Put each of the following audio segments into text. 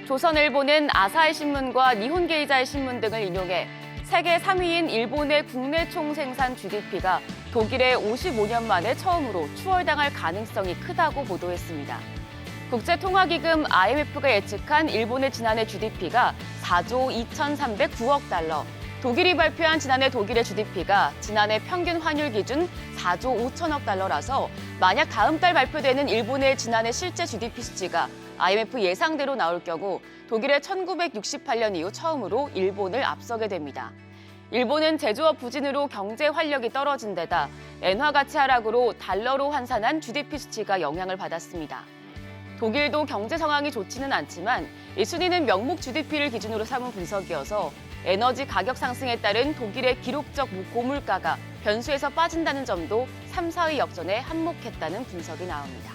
조선일보는 아사히 신문과 니혼게이자이 신문 등을 인용해 세계 3위인 일본의 국내 총생산 GDP가 독일에 55년 만에 처음으로 추월당할 가능성이 크다고 보도했습니다. 국제통화기금 IMF가 예측한 일본의 지난해 GDP가 4조 2,309억 달러, 독일이 발표한 지난해 독일의 GDP가 지난해 평균 환율 기준 4조 5천억 달러라서 만약 다음 달 발표되는 일본의 지난해 실제 GDP 수치가 IMF 예상대로 나올 경우 독일의 1968년 이후 처음으로 일본을 앞서게 됩니다. 일본은 제조업 부진으로 경제 활력이 떨어진 데다 엔화 가치 하락으로 달러로 환산한 GDP 수치가 영향을 받았습니다. 독일도 경제 상황이 좋지는 않지만 이 순위는 명목 GDP를 기준으로 삼은 분석이어서 에너지 가격 상승에 따른 독일의 기록적 고물가가 변수에서 빠진다는 점도 3, 4위 역전에 한몫했다는 분석이 나옵니다.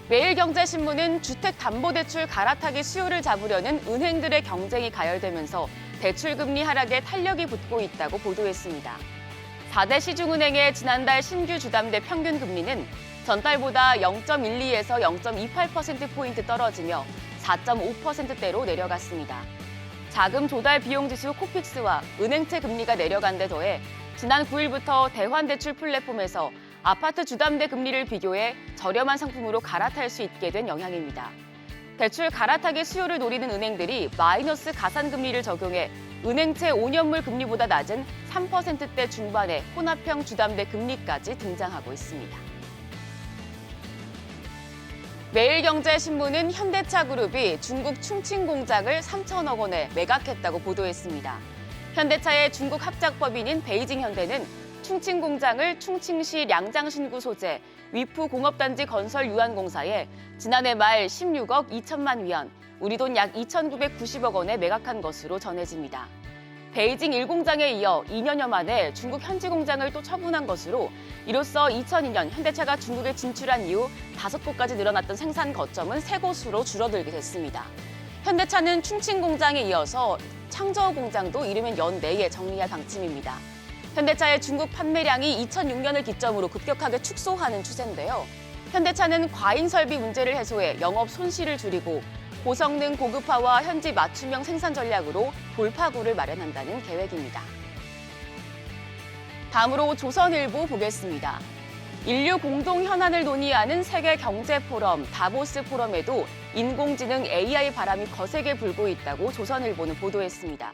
매일경제신문은 주택담보대출 갈아타기 수요를 잡으려는 은행들의 경쟁이 가열되면서 대출금리 하락에 탄력이 붙고 있다고 보도했습니다. 4대 시중은행의 지난달 신규 주담대 평균 금리는 전달보다 0.12에서 0.28%포인트 떨어지며 4.5%대로 내려갔습니다. 자금 조달 비용 지수 코픽스와 은행채 금리가 내려간 데 더해 지난 9일부터 대환대출 플랫폼에서 아파트 주담대 금리를 비교해 저렴한 상품으로 갈아탈 수 있게 된 영향입니다. 대출 갈아타기 수요를 노리는 은행들이 마이너스 가산금리를 적용해 은행채 5년물 금리보다 낮은 3%대 중반의 혼합형 주담대 금리까지 등장하고 있습니다. 매일경제신문은 현대차그룹이 중국 충칭 공장을 3천억 원에 매각했다고 보도했습니다. 현대차의 중국 합작법인인 베이징현대는 충칭 공장을 충칭시 량장신구 소재 위프 공업단지 건설 유한공사에 지난해 말 16억 2천만 위안, 우리 돈 약 2,990억 원에 매각한 것으로 전해집니다. 베이징 1공장에 이어 2년여 만에 중국 현지 공장을 또 처분한 것으로 이로써 2002년 현대차가 중국에 진출한 이후 5곳까지 늘어났던 생산 거점은 3곳으로 줄어들게 됐습니다. 현대차는 충칭 공장에 이어서 창저우 공장도 이르면 연내에 정리할 방침입니다. 현대차의 중국 판매량이 2006년을 기점으로 급격하게 축소하는 추세인데요. 현대차는 과잉 설비 문제를 해소해 영업 손실을 줄이고 고성능 고급화와 현지 맞춤형 생산 전략으로 돌파구를 마련한다는 계획입니다. 다음으로 조선일보 보겠습니다. 인류 공동 현안을 논의하는 세계 경제 포럼 다보스 포럼에도 인공지능 AI 바람이 거세게 불고 있다고 조선일보는 보도했습니다.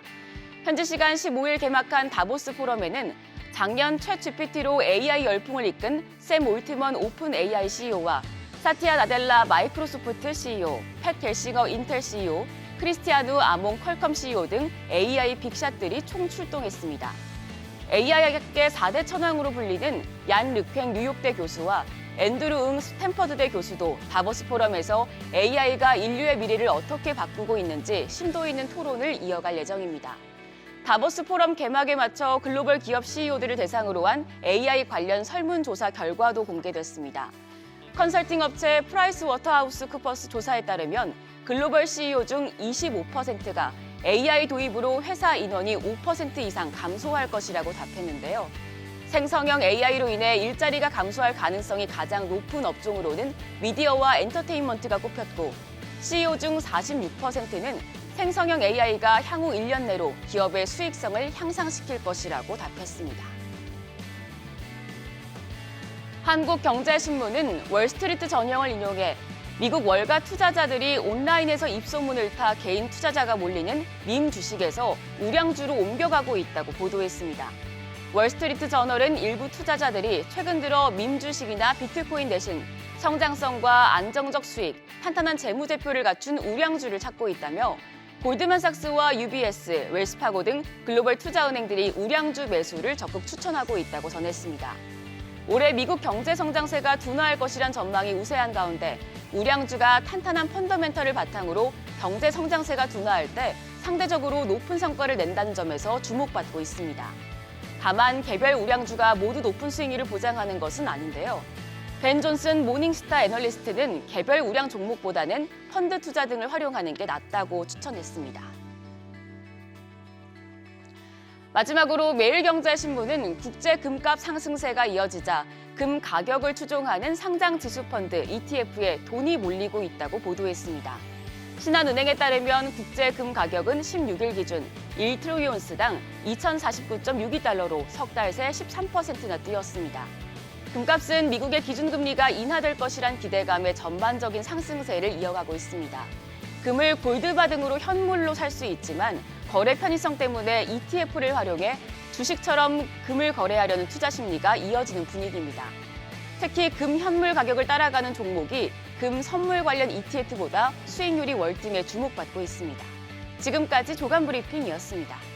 현지 시간 15일 개막한 다보스 포럼에는 작년 챗 GPT로 AI 열풍을 이끈 샘 올트먼 오픈 AI CEO와 사티아 나델라 마이크로소프트 CEO, 팻 겔싱어 인텔 CEO, 크리스티아누 아몽 퀄컴 CEO 등 AI 빅샷들이 총 출동했습니다. AI학계 4대 천왕으로 불리는 얀 르팽 뉴욕대 교수와 앤드루 응 스탠퍼드대 교수도 다보스 포럼에서 AI가 인류의 미래를 어떻게 바꾸고 있는지 심도 있는 토론을 이어갈 예정입니다. 다보스 포럼 개막에 맞춰 글로벌 기업 CEO들을 대상으로 한 AI 관련 설문조사 결과도 공개됐습니다. 컨설팅 업체 프라이스워터하우스쿠퍼스 조사에 따르면 글로벌 CEO 중 25%가 AI 도입으로 회사 인원이 5% 이상 감소할 것이라고 답했는데요. 생성형 AI로 인해 일자리가 감소할 가능성이 가장 높은 업종으로는 미디어와 엔터테인먼트가 꼽혔고 CEO 중 46%는 생성형 AI가 향후 1년 내로 기업의 수익성을 향상시킬 것이라고 답했습니다. 한국경제신문은 월스트리트 전형을 인용해 미국 월가 투자자들이 온라인에서 입소문을 타 개인 투자자가 몰리는 밈 주식에서 우량주로 옮겨가고 있다고 보도했습니다. 월스트리트 저널은 일부 투자자들이 최근 들어 밈 주식이나 비트코인 대신 성장성과 안정적 수익, 탄탄한 재무제표를 갖춘 우량주를 찾고 있다며 골드만삭스와 UBS, 웰스파고 등 글로벌 투자은행들이 우량주 매수를 적극 추천하고 있다고 전했습니다. 올해 미국 경제 성장세가 둔화할 것이란 전망이 우세한 가운데 우량주가 탄탄한 펀더멘털을 바탕으로 경제 성장세가 둔화할 때 상대적으로 높은 성과를 낸다는 점에서 주목받고 있습니다. 다만 개별 우량주가 모두 높은 수익률을 보장하는 것은 아닌데요. 벤 존슨 모닝스타 애널리스트는 개별 우량 종목보다는 펀드 투자 등을 활용하는 게 낫다고 추천했습니다. 마지막으로 매일경제신문은 국제 금값 상승세가 이어지자 금 가격을 추종하는 상장 지수펀드 ETF에 돈이 몰리고 있다고 보도했습니다. 신한은행에 따르면 국제 금 가격은 16일 기준 1트릴리온스당 2,049.62달러로 석 달 새 13%나 뛰었습니다. 금값은 미국의 기준금리가 인하될 것이란 기대감에 전반적인 상승세를 이어가고 있습니다. 금을 골드바 등으로 현물로 살 수 있지만 거래 편의성 때문에 ETF를 활용해 주식처럼 금을 거래하려는 투자 심리가 이어지는 분위기입니다. 특히 금 현물 가격을 따라가는 종목이 금 선물 관련 ETF보다 수익률이 월등히 주목받고 있습니다. 지금까지 조간 브리핑이었습니다.